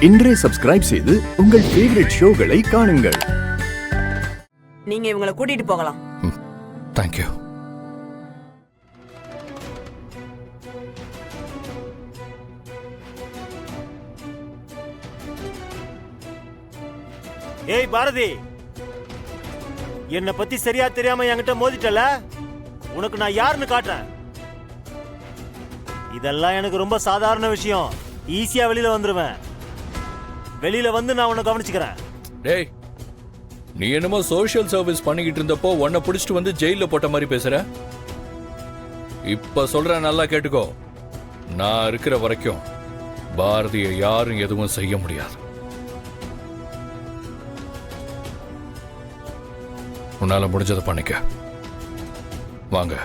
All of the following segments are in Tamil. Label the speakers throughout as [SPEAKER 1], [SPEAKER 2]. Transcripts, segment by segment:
[SPEAKER 1] இன்றே சப்ஸ்கிரைப் செய்து உங்கள் ஃபேவரட் ஷோகளை காணுங்கள்.
[SPEAKER 2] நீங்க இவங்களை கூட்டிட்டு போகலாம்.
[SPEAKER 3] Thank you.
[SPEAKER 4] ஏய் பாரதி, என்ன பத்தி சரியா தெரியாம என்கிட்ட மோதிட்டல, உனக்கு நான் யாருன்னு காட்டுறேன். இதெல்லாம் எனக்கு ரொம்ப சாதாரண விஷயம். ஈஸியா வெளியில வந்துருவேன். வெளியில வந்து நான் உன்னை கவனிச்சுக்கிறேன்.
[SPEAKER 3] டேய், நீ என்னமோ சோஷியல் சர்வீஸ் பண்ணிக்கிட்டு இருந்தப்போ உன்னை பிடிச்சிட்டு வந்து ஜெயில போட்ட மாதிரி பேசுற. இப்ப சொல்ற, நல்லா கேட்டுக்கோ. நான் இருக்கிற வரைக்கும் பாரதியை யாரும் எதுவும் செய்ய முடியாது. உன்னால முடிஞ்சதை பண்ணிக்க. வாங்க.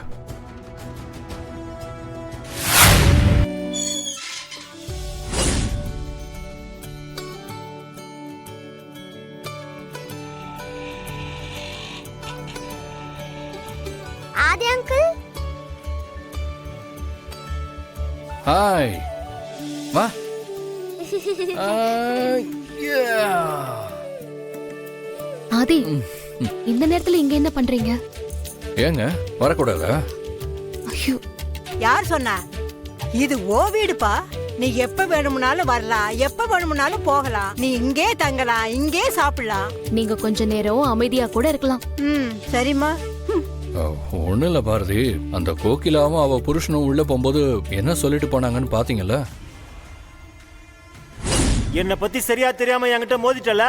[SPEAKER 5] ஆதி அங்கிள்,
[SPEAKER 3] ஹாய். வா.
[SPEAKER 6] ஆதி, இந்த நேரத்துல இங்க என்ன பண்றீங்க?
[SPEAKER 3] ஏங்க வரக்கூடாதா?
[SPEAKER 6] ஐயோ,
[SPEAKER 2] யார் சொன்னா? இது ஓ வீடுப்பா. நீ எப்ப வேணும்னாலும் வரலாம், எப்ப வேணும்னாலும் போகலாம். நீ இங்கே தங்கலாம், இங்கே சாப்பிடலாம்.
[SPEAKER 6] நீங்க கொஞ்ச நேரம் அமைதியா கூட இருக்கலாம்.
[SPEAKER 2] சரிம்மா.
[SPEAKER 3] ஒண்ணு இல்ல பாரதி, அந்த கோகிலாவும் அவ புருஷனும் உள்ள போகும்போது என்ன சொல்லிட்டு போனாங்கன்னு பாத்தீங்கல்ல?
[SPEAKER 4] என்ன பத்தி சரியா தெரியாம என்கிட்ட மோதிட்டல,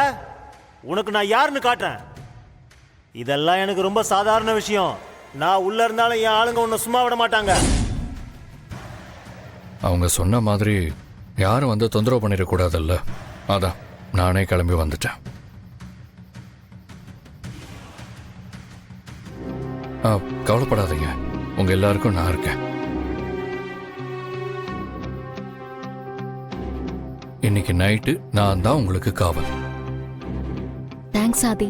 [SPEAKER 4] உனக்கு நான் யாருன்னு காட்டுறேன். இதெல்லாம் எனக்கு ரொம்ப சாதாரண விஷயம். நான் உள்ள இருந்தாலும் என் ஆளுங்க உன்னை சும்மா விட மாட்டாங்க.
[SPEAKER 3] அவங்க சொன்ன மாதிரி யாரும் வந்து தொந்தரவு பண்ணிடக்கூடாதுல்ல, அதான் நானே கிளம்பி வந்துட்டேன். கவலைப்படாதீங்க, உங்க எல்லாருக்கும் நான் இருக்கேன். இன்னைக்கு நைட்டு நான் தான் உங்களுக்கு காவல்.
[SPEAKER 6] தேங்க்ஸ் ஆதி.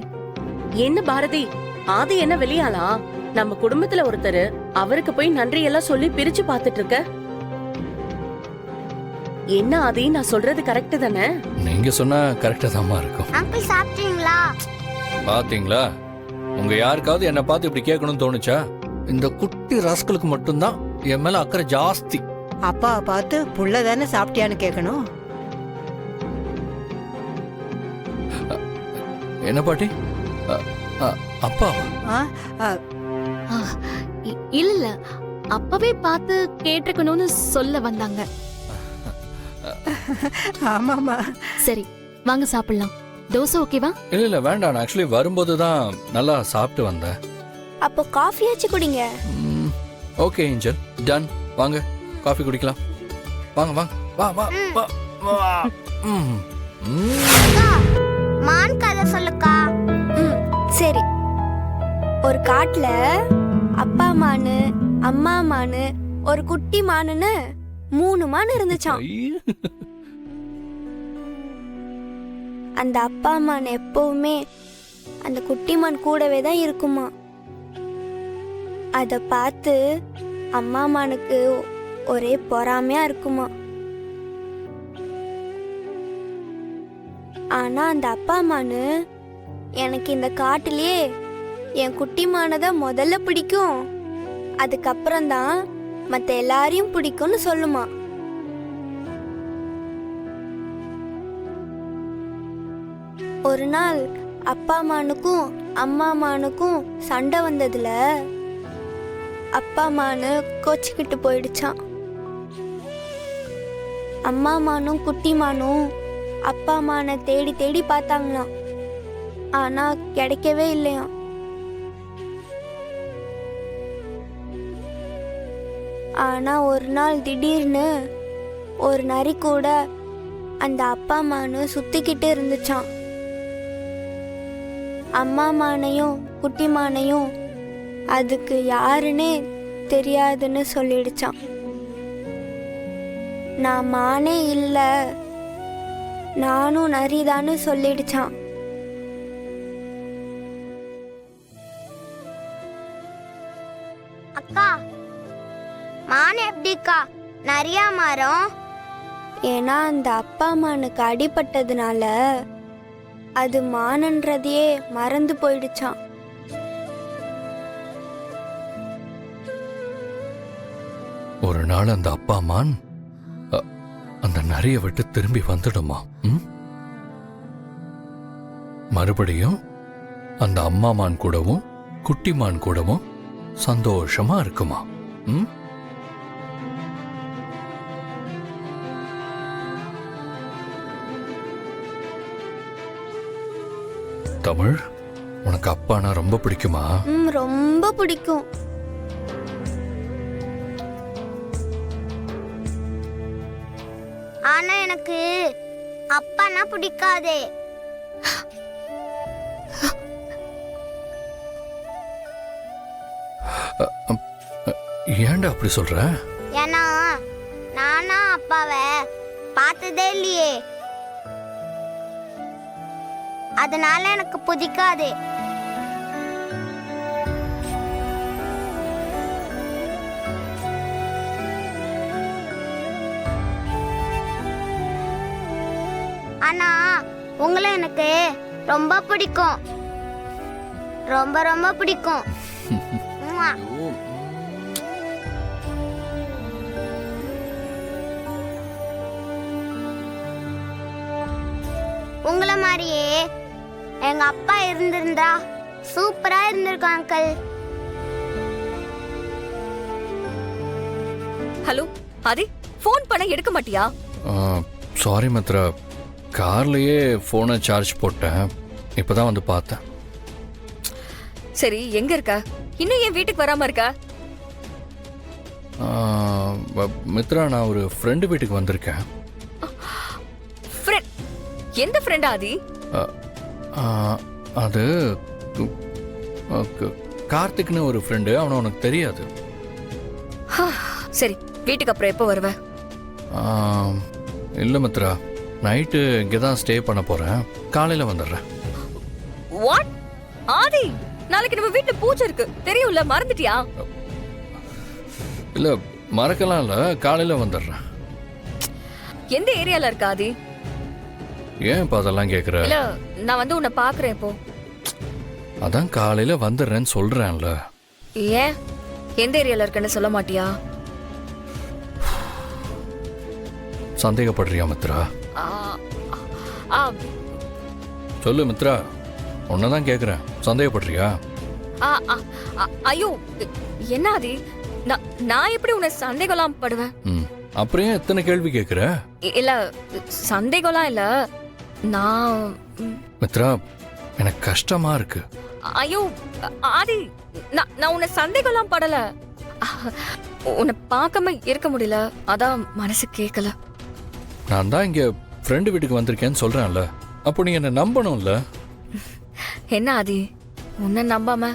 [SPEAKER 7] என்ன பாரதி, ஆதி என்ன வெளியாளா? நம்ம குடும்பத்துல ஒருத்தர், அவருக்கு போய் நன்றி எல்லாம் சொல்லி பிரிச்சு பாத்துட்டு இருக்க. என்ன ஆதி, நான் சொல்றது கரெக்ட் தானே?
[SPEAKER 3] நீங்க சொன்னா கரெக்டா தாமா இருக்கும்.
[SPEAKER 5] அங்கிள் சாப்பிட்டீங்களா?
[SPEAKER 3] பாத்தீங்களா, உங்க யாருக்காவது என்ன பார்த்து இப்படி கேட்கணும்னு தோணுச்சா? இந்த குட்டி ராஸ்கலுக்கு மட்டும்தான் என் மேல அக்கறை ஜாஸ்தி.
[SPEAKER 2] அப்பா பார்த்து புள்ள தானே சாப்பிட்டியான்னு கேட்கணும்.
[SPEAKER 3] என்ன பாட்டி? அப்பா?
[SPEAKER 6] இல்ல, அப்பவே பார்த்து கேட்டிருக்கணும்னு சொல்ல வந்தாங்க.
[SPEAKER 2] ஆமாமா.
[SPEAKER 6] சரி, வாங்க சாப்பிடலாம். தோசை ஓகேவா?
[SPEAKER 3] இல்ல வேண்டாம், நான் ஆக்சுவலி வரும்போது தான் நல்லா சாப்பிட்டு வந்தேன்.
[SPEAKER 5] அப்போ காஃபியாச்சு குடிங்க.
[SPEAKER 3] Okay angel, done. வாங்க காஃபி குடிக்கலாம். வாங்க வாங்க, வா வா வா வா.
[SPEAKER 5] மான் கதை சொல்லுக்கா. சரி. ஒரு காட்டுல அப்பா மானு, அம்மா மானு, ஒரு குட்டி மானுன்னு 3 மான் இருந்துச்சாம். அந்த அப்பா மான் எப்பவுமே அந்த குட்டி மான் கூடவே தான் இருக்குமா. அத பார்த்து அம்மா மானுக்கு ஒரே பொறாமையா இருக்குமா. ஆனா அந்த அப்பா மானு, எனக்கு இந்த காட்டிலேயே என் குட்டி மானை தான் முதல்ல பிடிக்கும், அதுக்கப்புறம் தான் மற்ற எல்லாரையும் பிடிக்கும்னு சொல்லுமா. ஒரு நாள் அப்பா மானுக்கும் அம்மா மானுக்கும் சண்டை வந்ததுல அப்பா மானு கோச்சிக்கிட்டு போயிடுச்சான். அம்மா மானும் குட்டி மானும் அப்பா மானை தேடி தேடி பார்த்தாங்களாம். ஆனா கிடைக்கவே இல்லையாம். ஆனா ஒரு நாள் திடீர்னு ஒரு நரி கூட அந்த அப்பா மானு சுத்திக்கிட்டு இருந்துச்சான். அம்மா மானையும் குட்டி மானையும் அதுக்கு யாருன்னே தெரியாதுன்னு சொல்லிடுச்சான். நான் மானே இல்ல, நானும் நரிதான்னு சொல்லிடுச்சான். அக்கா, மான் எப்படிக்கா நரியா மாறும்? ஏன்னா அந்த அப்பா மானுக்கு அடிபட்டதுனால அது மானன்றதையே மறந்து போயிடுச்சான்.
[SPEAKER 3] ஒரு நாள் அந்த அப்பா மான் அந்த நரிய விட்டு திரும்பி வந்துடுமா? மறுபடியும் அந்த அம்மா மான் கூடவும் குட்டி மான் கூடவும் சந்தோஷமா இருக்குமா? தமிழ், உனக்கு அப்பானா ரொம்ப பிடிக்குமா?
[SPEAKER 5] ரொம்ப பிடிக்கும். ஆனா எனக்கு அப்பானா பிடிக்காதே.
[SPEAKER 3] ஏன்டா அப்படி சொல்ற?
[SPEAKER 5] ஏன்னா நானா அப்பாவை பார்த்ததே இல்லையே, அதனால எனக்கு பிடிக்காது. ஆனா உங்களை எனக்கு ரொம்ப பிடிக்கும், ரொம்ப ரொம்ப பிடிக்கும். உம்மா. உங்களை மாதிரியே எங்க அப்பா இருந்திருந்தா சூப்பரா இருந்திருக்கும் அங்கிள்.
[SPEAKER 6] ஹலோ ஆதி, ஃபோன் பண்ண எடுக்க மாட்டியா?
[SPEAKER 3] சாரி மித்ரா, கார்லயே போனை சார்ஜ் போட்டேன், இப்பதான் வந்து பார்த்தேன்.
[SPEAKER 6] சரி, எங்க இருக்க? இன்னும் என் வீட்டுக்கு வராம இருக்க?
[SPEAKER 3] மித்ரா, நான் ஒரு ஃப்ரெண்டு வீட்டுக்கு வந்திருக்கேன்.
[SPEAKER 6] எந்த ஃப்ரெண்ட் ஆதி?
[SPEAKER 3] அது கார்த்திக்னு ஒரு ஃப்ரெண்டு, அவனை உனக்கு தெரியாது.
[SPEAKER 6] சரி, வீட்டுக்கு அப்புறம் எப்போ வருவ?
[SPEAKER 3] இல்லை மித்ரா, நைட்டு இங்கே தான் ஸ்டே பண்ண போகிறேன், காலையில் வந்துடுறேன்.
[SPEAKER 6] வாட் ஆதி, நாளைக்கு நம்ம வீட்டுல பூஜை இருக்கு தெரியும்ல, மறந்துட்டியா?
[SPEAKER 3] இல்லை, மறக்கலாம் இல்லை, காலையில் வந்துடுறேன்.
[SPEAKER 6] எந்த ஏரியால இருக்க ஆதி?
[SPEAKER 3] ஏன் இப்போ அதெல்லாம் கேட்குற?
[SPEAKER 6] இல்ல, நான் வந்து உன்னை பாக்குறேன் இப்போ.
[SPEAKER 3] அதான் காலையில் வந்துடுறேன்னு சொல்கிறேன்ல.
[SPEAKER 6] ஏன், எந்த ஏரியால இருக்கன்னு சொல்ல மாட்டியா?
[SPEAKER 3] சந்தேகப்படுறியா மித்ரா? சொல்லு மித்ரா, உன்னதான் கேக்குறேன், சந்தேகப்படுறியா?
[SPEAKER 6] ஐயோ, என்ன ஆதி, நான் எப்படி உன்னை சந்தேகம்லாம் படுவேன்?
[SPEAKER 3] அப்புறம் ஏன் எத்தனை கேள்வி கேக்குற?
[SPEAKER 6] இல்ல, சந்தேகம்லாம் இல்ல, நான்
[SPEAKER 3] மித்ரா, எனக்கு கஷ்டமா இருக்கு.
[SPEAKER 6] ஐயோ ஆதி, நான் உன்னை சந்தேகம்லாம் படல, உன்னை பார்க்காம இருக்க முடியல, அதான் மனசு கேட்கல.
[SPEAKER 3] நான் தான் இங்க ஃப்ரெண்டு வீட்டுக்கு வந்திருக்கேன்னு சொல்றேன்ல, அப்போ நீ என்ன நம்பணும்ல.
[SPEAKER 6] என்ன ஆதி, உன்னை நம்பாம